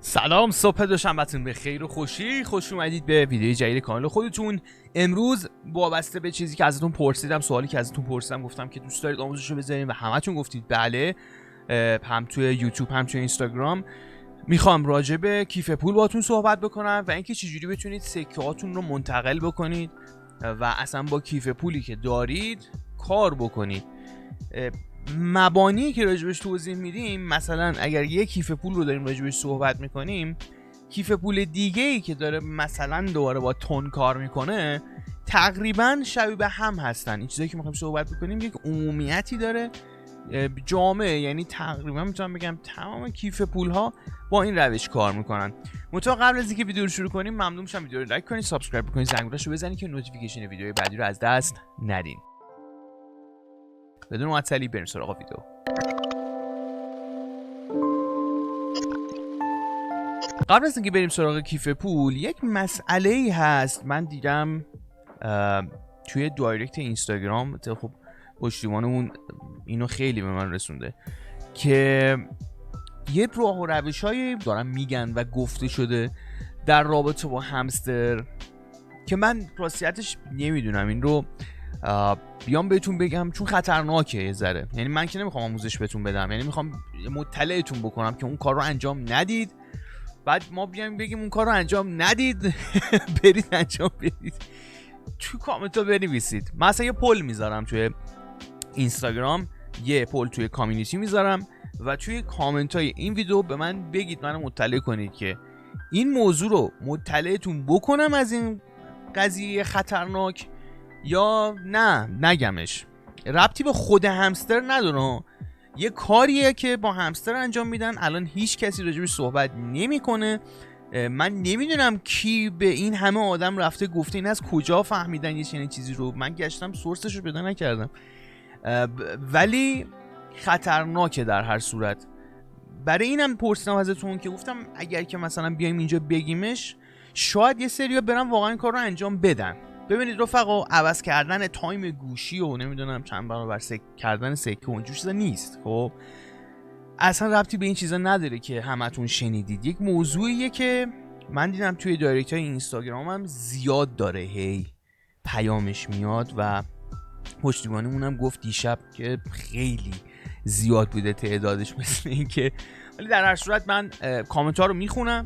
سلام، صبح دوشنبهتون به خیر و خوش اومدید به ویدیو جدید کانال خودتون. امروز وابسته به چیزی که ازتون پرسیدم، سوالی که ازتون پرسیدم، گفتم که دوست دارید آموزش رو بذاریم و همتون گفتید بله. هم توی یوتیوب هم توی اینستاگرام میخوام راجع به کیف پول باهاتون صحبت بکنم و اینکه چجوری بتونید سکه هاتون رو منتقل بکنید و اصلا با کیف پولی که دارید کار بکنید. مبانی که راجبش توضیح میدیم، مثلا اگر یک کیف پول رو داریم راجبش صحبت میکنیم، کیف پول دیگه ای که داره مثلا دوباره با تون کار میکنه تقریبا شبیه به هم هستن. این چیزایی که میخوایم صحبت بکنیم یک عمومیتی داره جامعه، یعنی تقریبا میتونم بگم تمام کیف پول ها با این روش کار میکنن. قبل از اینکه ویدیو رو شروع کنیم ممنون میشم ویدیو رو لایک کنید، سابسکرایب کنید، زنگوله‌شو بزنید که نوتیفیکیشن ویدیوهای بعدی رو از دست ندین. بدون معطلی بریم سراغ ویدیو. قبل از اینکه بریم سراغ کیف پول، یک مسئله ای هست من دیدم توی دایرکت اینستاگرام، خب پشتیبانمون اینو خیلی به من رسونده که یه راه و روش‌هایی دارن میگن و گفته شده در رابطه با همستر که من راستیتش نمیدونم این رو بیام بهتون بگم، چون خطرناکه یه ذره. یعنی من که نمیخوام آموزش بهتون بدم، یعنی میخوام مطلعتون بکنم که اون کار رو انجام ندید، بعد ما بیایم بگیم اون کار رو انجام ندید برید انجام بدید. توی کامنت ها بنویسید. من اصلا یه پول میذارم توی اینستاگرام، یه پول توی کامیونیتی میذارم و توی کامنت های این ویدیو به من بگید، منو مطلع کنید که این موضوع رو مطلعتون بکنم از این قضیه خطرناک یا نه نگمش. ربطی به خود همستر نداره، یه کاریه که با همستر انجام میدن. الان هیچ کسی راجبش صحبت نمیکنه. من نمیدونم کی به این همه آدم رفته گفته، این از کجا فهمیدن یه چنین چیزی رو. من گشتم سورسش رو پیدا نکردم، ولی خطرناکه در هر صورت. برای اینم پرسیدم ازتون که گفتم اگر که مثلا بیایم اینجا بگیمش، شاید یه سری‌ها برن واقعا این کار رو انجام بدن. ببینید رفقا، عوض کردن تایم گوشی و نمیدونم چند برابر کردن سکه و اینجور چیزا نیست. خب اصلا ربطی به این چیزا نداره که همتون شنیدید. یک موضوعیه که من دیدم توی دایرکت های اینستاگرامم زیاد داره هی پیامش میاد و پشتیبانمونم گفت دیشب که خیلی زیاد بوده تعدادش، مثل این که. ولی در هر صورت من کامنت ها رو میخونم.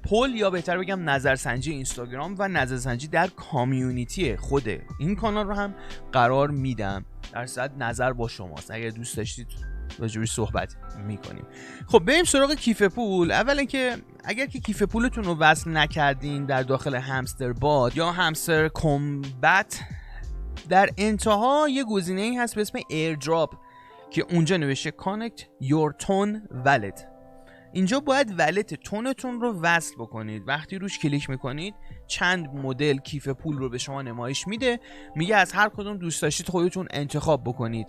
پول یا بهتر بگم نظرسنجی اینستاگرام و نظرسنجی در کامیونیتی خود این کانال رو هم قرار میدم. در صورت نظر با شماست، اگر دوست داشتید راجبش صحبت میکنیم. خب بریم سراغ کیف پول. اولا که اگر که کیف پولتون رو وصل نکردین در داخل همستر بات یا همستر کامبت، در انتها یه گزینه‌ای هست به اسم ایردراپ که اونجا نوشته Connect your Ton Wallet. اینجا باید ولت تونتون رو وصل بکنید. وقتی روش کلیک میکنید چند مدل کیف پول رو به شما نمایش میده، میگه از هر کدوم دوست داشتید خودتون انتخاب بکنید.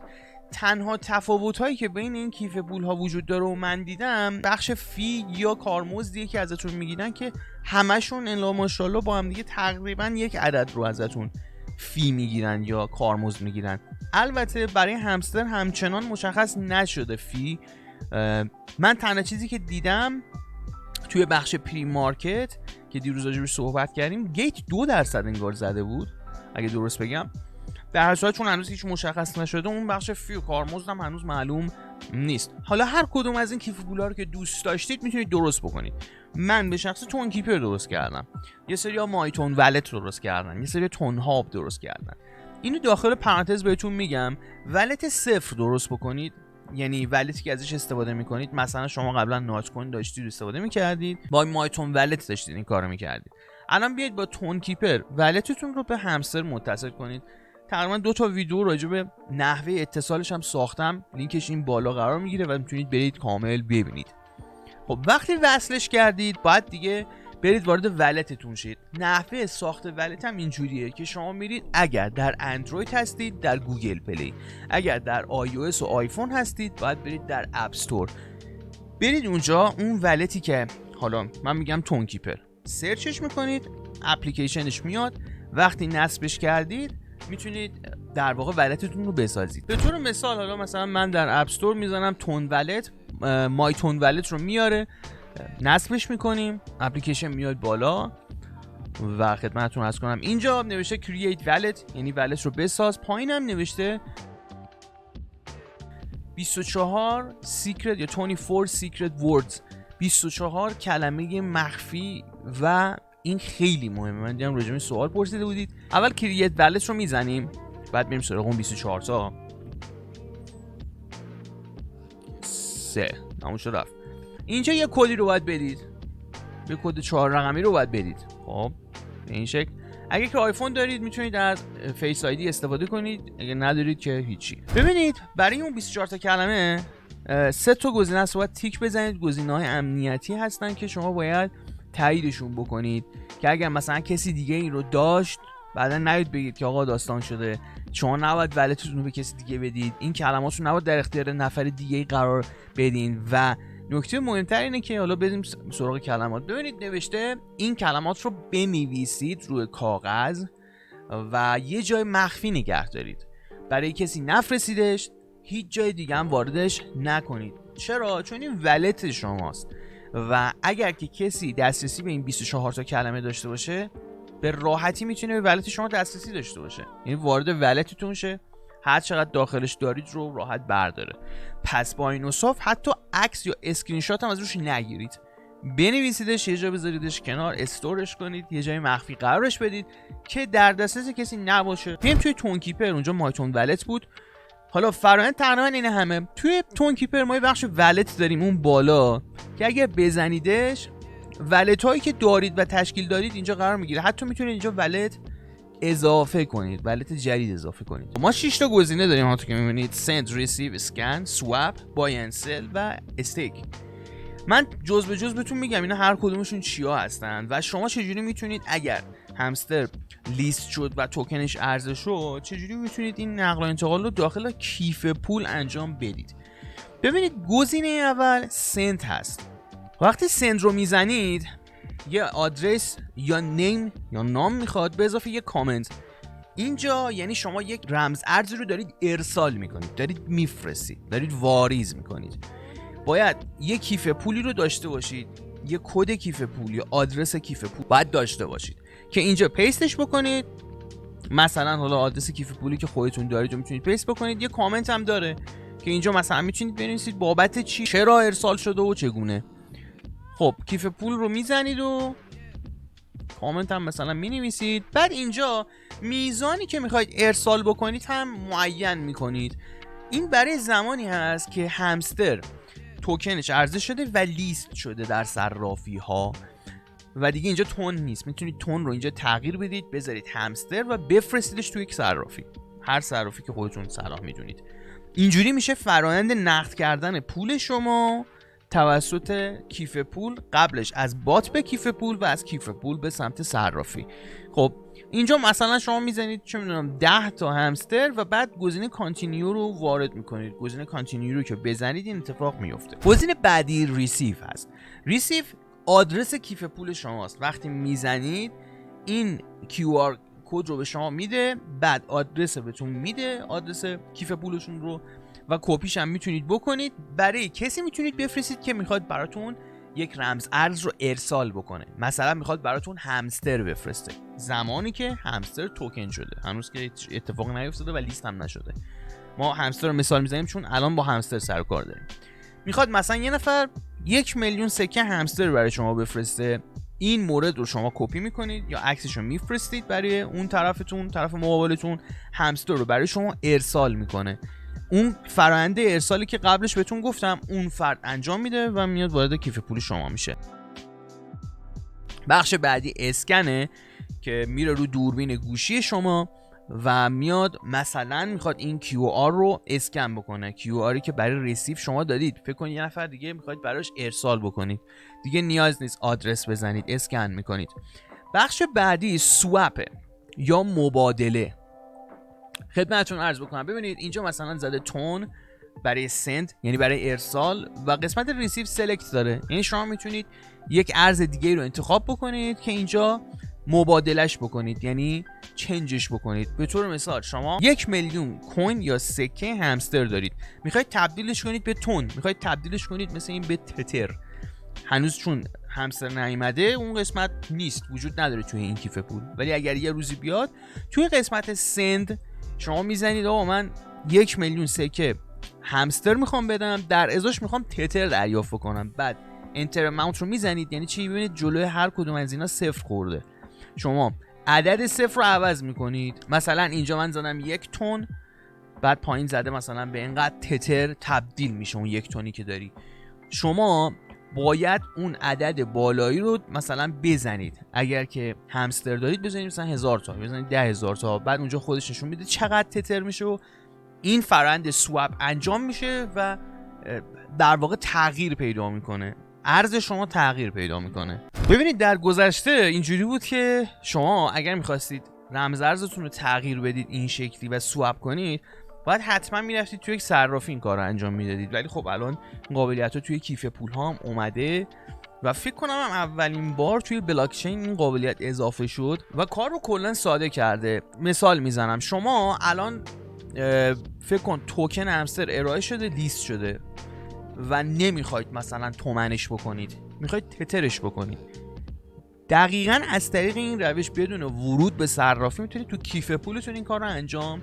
تنها تفاوت هایی که بین این کیف پول ها وجود داره و من دیدم، بخش فی یا کارمزدیه که ازتون میگیرن که همشون الا ماشاءالله با هم دیگه تقریبا یک عدد رو ازتون فی میگیرن یا کارمزد میگیرن. البته برای همستر همچنان مشخص نشده فی. من تنها چیزی که دیدم توی بخش پری مارکت که دیروز راجعش صحبت کردیم، گیت 2% انگار زده بود اگه درست بگم. در هر صورت چون هنوز هیچ مشخص نشده، اون بخش فی و کارمزد هم هنوز معلوم نیست. حالا هر کدوم از این کیف پولا رو که دوست داشتید میتونید درست بکنید. من به شخص تون کیپر درست کردم، یه سری ها مایتون ولت درست کردن، یه سری تون هاب درست کردن. اینو داخل پرانتز بهتون میگم، ولت صفر درست بکنید. یعنی ولتی که ازش استفاده میکنید، مثلا شما قبلا نات کوین داشتید استفاده میکردید، با مایتون ولت داشتید این کارو میکردید، الان بیاید با تون کیپر ولتتون رو به همستر متصل کنید. تقریبا 2 تا ویدیو راجع به نحوه اتصالش هم ساختم، لینکش این بالا قرار میگیره و میتونید برید کامل ببینید. خب وقتی وصلش کردید باید دیگه برید وارد ولتتون شید. نحوه ساخت ولت هم اینجوریه که شما میرید، اگر در اندروید هستید در گوگل پلی، اگر در آی او اس و آیفون هستید باید برید در اپ استور، برید اونجا اون ولتی که حالا من میگم تون کیپر سرچش میکنید، اپلیکیشنش میاد. وقتی نصبش کردید میتونید در واقع ولتتون رو بسازید. به طور مثال حالا مثلا من در اپ استور میزنم تون ولت، مای تون ولت رو میاره نصبش میکنیم، اپلیکیشن میاد بالا و خدمتتون عرض کنم اینجا نوشته create wallet، یعنی wallet رو بساز. پایینم نوشته 24 secret یا 24 secret words، 24 کلمه مخفی و این خیلی مهمه. من دیدم راجع به سوال پرسیده بودید. اول create wallet رو میزنیم، بعد میریم سراغ اون 24 تا 3 نموش رفت. اینجا یه کدی رو باید بدید، یه کد 4 رقمی رو باید بدید. خب به این شکل اگه که آیفون دارید میتونید از فیس آیدی استفاده کنید، اگه ندارید که هیچی. ببینید برای اون 24 تا کلمه 3 تا گزینه است، باید تیک بزنید. گزینه‌های امنیتی هستن که شما باید تاییدشون بکنید که اگر مثلا کسی دیگه این رو داشت بعدا نید بگید که آقا داستان شده، شما نباید ولتتون رو به کسی دیگه بدید، این کلمات رو نباید در اختیار نفر دیگه قرار بدین. و نکته مهمتر اینه که حالا بریم سراغ کلمات. ببینید نوشته این کلمات رو بنویسید روی کاغذ و یه جای مخفی نگه دارید، برای کسی نفرستیدش، هیچ جای دیگه هم واردش نکنید. چرا؟ چون این ولت شماست و اگر که کسی دسترسی به این 24 تا کلمه داشته باشه به راحتی میتونه به ولت شما دسترسی داشته باشه، یعنی وارد ولتتون شه، هر چقدر داخلش دارید رو راحت برداره. پس با این اوصاف حتی عکس یا اسکرین شات هم از روش نگیرید، بنویسیدش، یه جا بذاریدش کنار، استورش کنید، یه جای مخفی قرارش بدید که در دسترس کسی نباشه. میام توی تون کیپر، اونجا مای تون ولت بود. حالا فرآیند تقریبا اینه همه. توی تون کیپر ما یه بخش ولت داریم اون بالا که اگه بزنیدش ولت هایی که دارید و تشکیل دارید اینجا قرار میگیره. حتی میتونید اینجا ولت اضافه کنید، ولت جدید اضافه کنید. ما 6 تا گزینه داریم همونطور که میبینید: send, receive, scan, swap, buy and sell و stake. من جز به جز بهتون میگم اینا هر کدومشون چیا هستن و شما چجوری میتونید اگر همستر لیست شد و توکنش ارزه شد چجوری میتونید این نقل و انتقال رو داخل کیف پول انجام بدید. ببینید گزینه اول سند هست. وقتی سند رو میزنید یه آدرس یا نیم یا نام میخواد به اضافه یه کامنت. اینجا یعنی شما یک رمز ارزی رو دارید ارسال میکنید، دارید میفرستید، دارید واریز میکنید. باید یه کیف پولی رو داشته باشید، یه کد کیف پول یا آدرس کیف پول باید داشته باشید که اینجا پیستش بکنید. مثلا حالا آدرس کیف پولی که خودتون دارید رو میتونید پیست بکنید. یه کامنت هم داره که اینجا مثلا میتونید بنویسید بابت چی، چرا ارسال شده و چگونه. خب کیف پول رو میزنید و کامنت هم مثلا مینویسید. بعد اینجا میزانی که میخواید ارسال بکنید هم معین میکنید. این برای زمانی هست که همستر توکنش عرضه شده و لیست شده در صرافی ها و دیگه اینجا تون نیست. میتونید تون رو اینجا تغییر بدید، بذارید همستر و بفرستیدش توی یک صرافی، هر صرافی که خودتون صلاح میدونید. اینجوری میشه فرآیند نقد کردن پول شما توسط کیف پول، قبلش از بات به کیف پول و از کیف پول به سمت صرافی. خب اینجا مثلا شما میزنید چه میدونم 10 تا همستر و بعد گزینه کانتینیو رو وارد میکنید. گزینه کانتینیو رو که بزنید این اتفاق میفته. گزینه بعدی ریسیو هست. ریسیو آدرس کیف پول شماست. وقتی میزنید این QR کد رو به شما میده، بعد آدرس بهتون میده، آدرس کیف پولشون رو، و کپیش هم میتونید بکنید. برای کسی میتونید بفرستید که میخواد براتون یک رمز ارز رو ارسال بکنه. مثلا میخواد براتون همستر بفرسته، زمانی که همستر توکن شده، هنوز که اتفاق نیفتاده و لیست هم نشده. ما همستر رو مثال میزنیم چون الان با همستر سر کار داریم. میخواد مثلا یه نفر 1,000,000 سکه همستر برای شما بفرسته. این مورد رو شما کپی میکنید یا عکسش رو میفرستید برای اون طرفتون، طرف مقابلتون، همستر رو برای شما ارسال میکنه. اون فرآیند ارسالی که قبلش بهتون گفتم اون فرد انجام میده و میاد وارد کیف پول شما میشه. بخش بعدی اسکنه که میره رو دوربین گوشی شما و میاد مثلا میخواد این QR رو اسکن بکنه. QRی که برای ریسیو شما دادید، فکر کنید یه نفر دیگه میخواید براش ارسال بکنید، دیگه نیاز نیست آدرس بزنید، اسکن میکنید. بخش بعدی سوپه یا مبادله. خدمتتون عرض بکنم، ببینید اینجا مثلا زده تون برای سند یعنی برای ارسال و قسمت ریسیو سلکت داره، یعنی شما میتونید یک ارز دیگه رو انتخاب بکنید که اینجا مبادلش بکنید، یعنی چنجش بکنید. به طور مثال شما 1,000,000 کوین یا سکه همستر دارید، میخواید تبدیلش کنید به تون، میخواید تبدیلش کنید مثل این به تتر. هنوز چون همستر نیومده اون قسمت نیست، وجود نداره توی این کیف پول. ولی اگر یه روزی بیاد توی قسمت سند شما میزنید آقا من 1,000,000 سکه همستر میخوام بدم، در ازاش میخوام تتر دریافت کنم. بعد انتر اماونت رو میزنید، یعنی چی؟ ببینید جلوی هر کدوم از اینا 0 خورده، شما عدد 0 رو عوض میکنید. مثلا اینجا من زدم 1 تن، بعد پایین زده مثلا به اینقدر تتر تبدیل میشه اون 1 تنی که داری. شما باید اون عدد بالایی رو مثلا بزنید. اگر که همستر دارید بزنید مثلا 1000 تا، بزنید 10,000 تا، بعد اونجا خودش نشون میده چقدر تتر میشه و این فرآیند سواب انجام میشه و در واقع تغییر پیدا میکنه، ارز شما تغییر پیدا میکنه. ببینید در گذشته اینجوری بود که شما اگر میخواستید رمز ارزتون رو تغییر بدید این شکلی و سواب کنید، باید حتما میرفتید توی یک صرافی این کار رو انجام میدادید. ولی خب الان این قابلیت ها توی کیف پول ها هم اومده و فکر کنم هم اولین بار توی بلاکچین این قابلیت اضافه شد و کار رو کلا ساده کرده. مثال میزنم، شما الان فکر کن توکن همستر ارائه شده، لیست شده و نمیخواید مثلا تومنش بکنید، میخواید تترش بکنید. دقیقاً از طریق این روش بدون ورود به صرافی میتونید تو کیف پولتون این کار رو انجام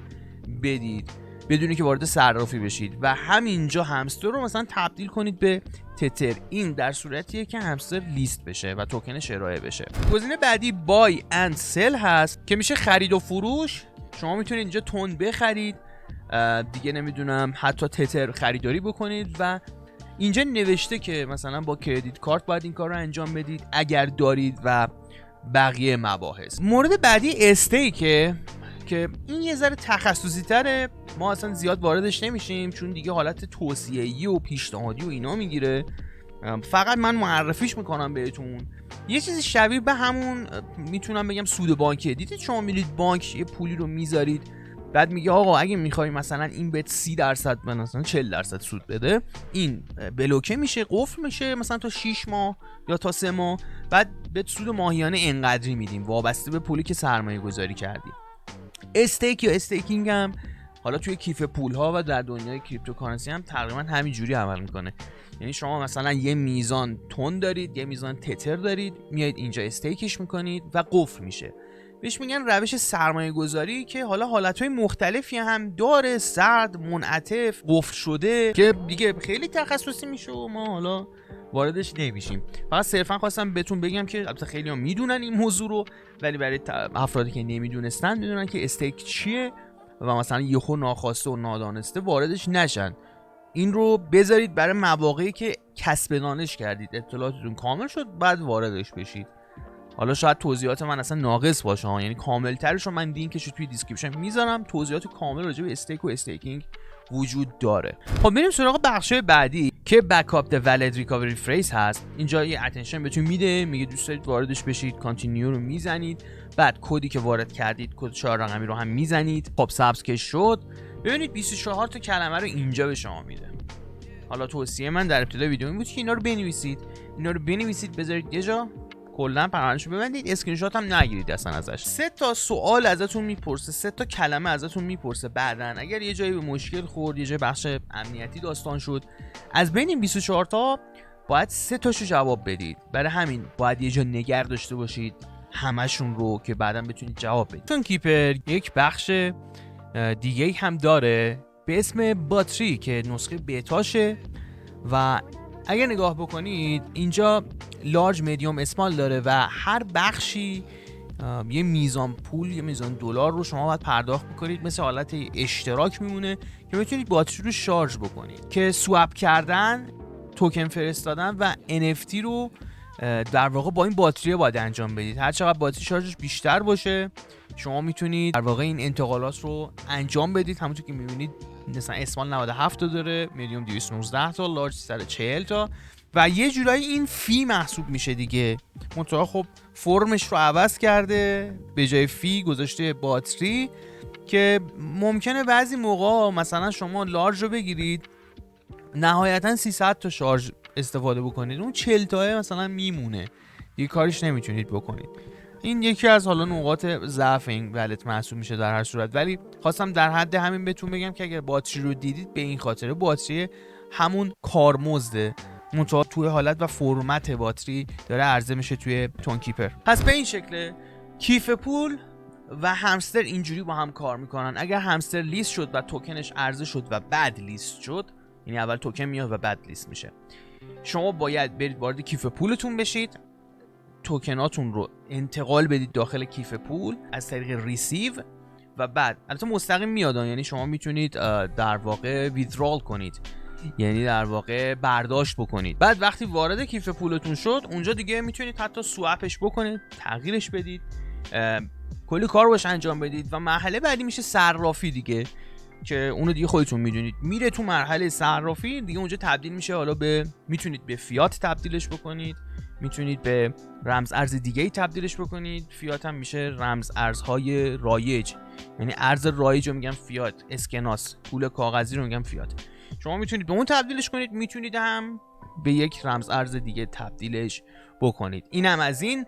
بدید بدون که وارد صرافی بشید و همینجا همستر رو مثلا تبدیل کنید به تتر. این در صورتیه که همستر لیست بشه و توکنش ارائه بشه. گزینه بعدی بای اند سل هست که میشه خرید و فروش. شما میتونید اینجا تون بخرید، دیگه نمیدونم حتی تتر خریداری بکنید و اینجا نوشته که مثلا با کردیت کارت باید این کار رو انجام بدید اگر دارید و بقیه مباحث. مورد بعدی استیکه که این یه ذره تخصصی تره، ما اصلا زیاد واردش نمیشیم چون دیگه حالت توصیه‌ای و پیشنهادی و اینا میگیره. فقط من معرفیش میکنم بهتون. یه چیزی شبیه به همون میتونم بگم سود بانکه. دیدید شما میرید بانک یه پولی رو میذارید، بعد میگه آقا اگه میخوای مثلا این بهت 30% مثلا 40% سود بده، این بلوکه میشه، قفل میشه مثلا تا 6 ماه یا تا 3 ماه، بعد بهت سود ماهیانه انقدری میدیم وابسته به پولی که سرمایه گذاری کردی. استیک یا استیکینگ هم حالا توی کیف پول ها و در دنیای کریپتوکارنسی هم تقریبا همین جوری عمل میکنه. یعنی شما مثلا یه میزان تون دارید، یه میزان تتر دارید، میایید اینجا استیکش میکنید و قفل میشه. بهش میگن روش سرمایه گذاری که حالا حالتهای مختلفی هم داره، سرد، منعطف، قفل شده، که دیگه خیلی تخصصی میشه و ما حالا واردش نمیشیم. فقط صرفا خواستم بهتون بگم که البته خیلی ها میدونن این موضوع رو، ولی برای افرادی که نمیدونستن میدونن که استیک چیه و مثلا یهو ناخواسته و نادانسته واردش نشن. این رو بذارید برای مواقعی که کسب دانش کردید، اطلاعاتتون کامل شد، بعد واردش بشید. حالا شاید توضیحات من اصلا ناقص باشه ها، یعنی کامل ترش رو من لینکش رو توی دیسکریپشن میذارم. توضیحات کامل راجع به استیک و استیکینگ وجود داره. خب بریم سراغ بخش بعدی که بکاپ د والید ریکاوری فریز هست. اینجا یه اتنشن بهتون میده، میگه دوست دارید واردش بشید، کانتینیو رو میزنید، بعد کدی که وارد کردید کد 4 رقمی رو هم میزنید. خب سابس که شد، ببینید 24 تا کلمه رو اینجا به شما میده. حالا توصیه من در ابتدای ویدیو این بود که اینا رو بنویسید بذارید یه جا، کلا پروندهشو ببندید، اسکرین شات هم نگیرید اصلا ازش. 3 تا سوال ازتون میپرسه، 3 تا کلمه ازتون میپرسه. بعدن اگر یه جایی به مشکل خورد، یه جای بخش امنیتی داستان شد، از بین این 24 تا باید 3 تاشو جواب بدید. برای همین باید یه جا نگه داشته باشید همشون رو که بعدن بتونید جواب بدید. تون کیپر یک بخش دیگه هم داره به اسم باتری که نسخه بیتاشه و اگر نگاه بکنید اینجا لارج، میدیوم، اسمال داره و هر بخشی یه میزان پول، یه میزان دلار رو شما باید پرداخت بکنید. مثل حالت اشتراک میمونه که میتونید باتری رو شارژ بکنید، که سواب کردن، توکن فرستادن و NFT رو در واقع با این باتری باید انجام بدید. هر چقدر باتری شارژش بیشتر باشه شما میتونید در واقع این انتقالات رو انجام بدید. همونطور که میبینید مثلا اسمال 97 تا داره، میدیوم 219 تا، لارج 340 تا و یه جورایی این فی محسوب میشه دیگه. منتها خب فرمش رو عوض کرده، به جای فی گذاشته باتری، که ممکنه بعضی موقع مثلا شما لارج رو بگیرید نهایتا 300 تا شارژ استفاده بکنید، اون 40 تا مثلا میمونه دیگه، کاریش نمیتونید بکنید. این یکی از حالا نقاط ضعف این والت محسوب میشه در هر صورت. ولی خواستم در حد همین بهتون بگم که اگر باتری رو دیدید به این خاطر باتری همون کارمزده منتها توی حالت و فرمت باتری داره عرضه میشه توی تون کیپر. پس به این شکله کیف پول و همستر اینجوری با هم کار میکنن. اگر همستر لیست شد و توکنش عرضه شد و بعد لیست شد، یعنی اول توکن میاد و بعد لیست میشه، شما باید برید وارد کیف پولتون بشید، توکناتون رو انتقال بدید داخل کیف پول از طریق ریسیو و بعد البته مستقیم میاد، یعنی شما میتونید در واقع ویدرال کنید، یعنی در واقع برداشت بکنید. بعد وقتی وارد کیف پولتون شد، اونجا دیگه میتونید حتی سوپش بکنید، تغییرش بدید، کلی کار باش انجام بدید و مرحله بعدی میشه صرافی دیگه، که اونو دیگه خودتون میدونید. میره تو مرحله صرافی دیگه، اونجا تبدیل میشه حالا به، میتونید به فیات تبدیلش بکنید، میتونید به رمز ارز دیگه ای تبدیلش بکنید. فیات هم میشه رمز ارزهای رایج، یعنی ارز رایج رو میگم فیات، اسکناس پول کاغذی رو میگم فیات. شما میتونید به اون تبدیلش کنید، میتونید هم به یک رمز ارز دیگه تبدیلش بکنید. اینم از این.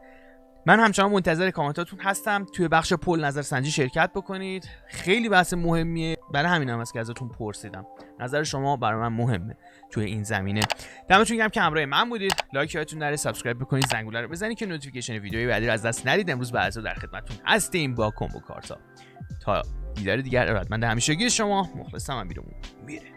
من همچنان منتظر کامنتاتون هستم. توی بخش پول نظرسنجی شرکت بکنید، خیلی بحث مهمیه، برای همینم هست که ازتون پرسیدم. نظر شما برای من مهمه توی این زمینه. دمتون گرم که همراه من بودید. لایک یادتون نره، سابسکرایب بکنید، زنگوله رو بزنید که نوتیفیکیشن ویدیوی بعدی رو از دست ندید. امروز بعضا در خدمتتون هستیم با کمبو کارتا. تا دیدار دیگر ارادتمند همیشگی شما، مخلصم. من بیرون میره.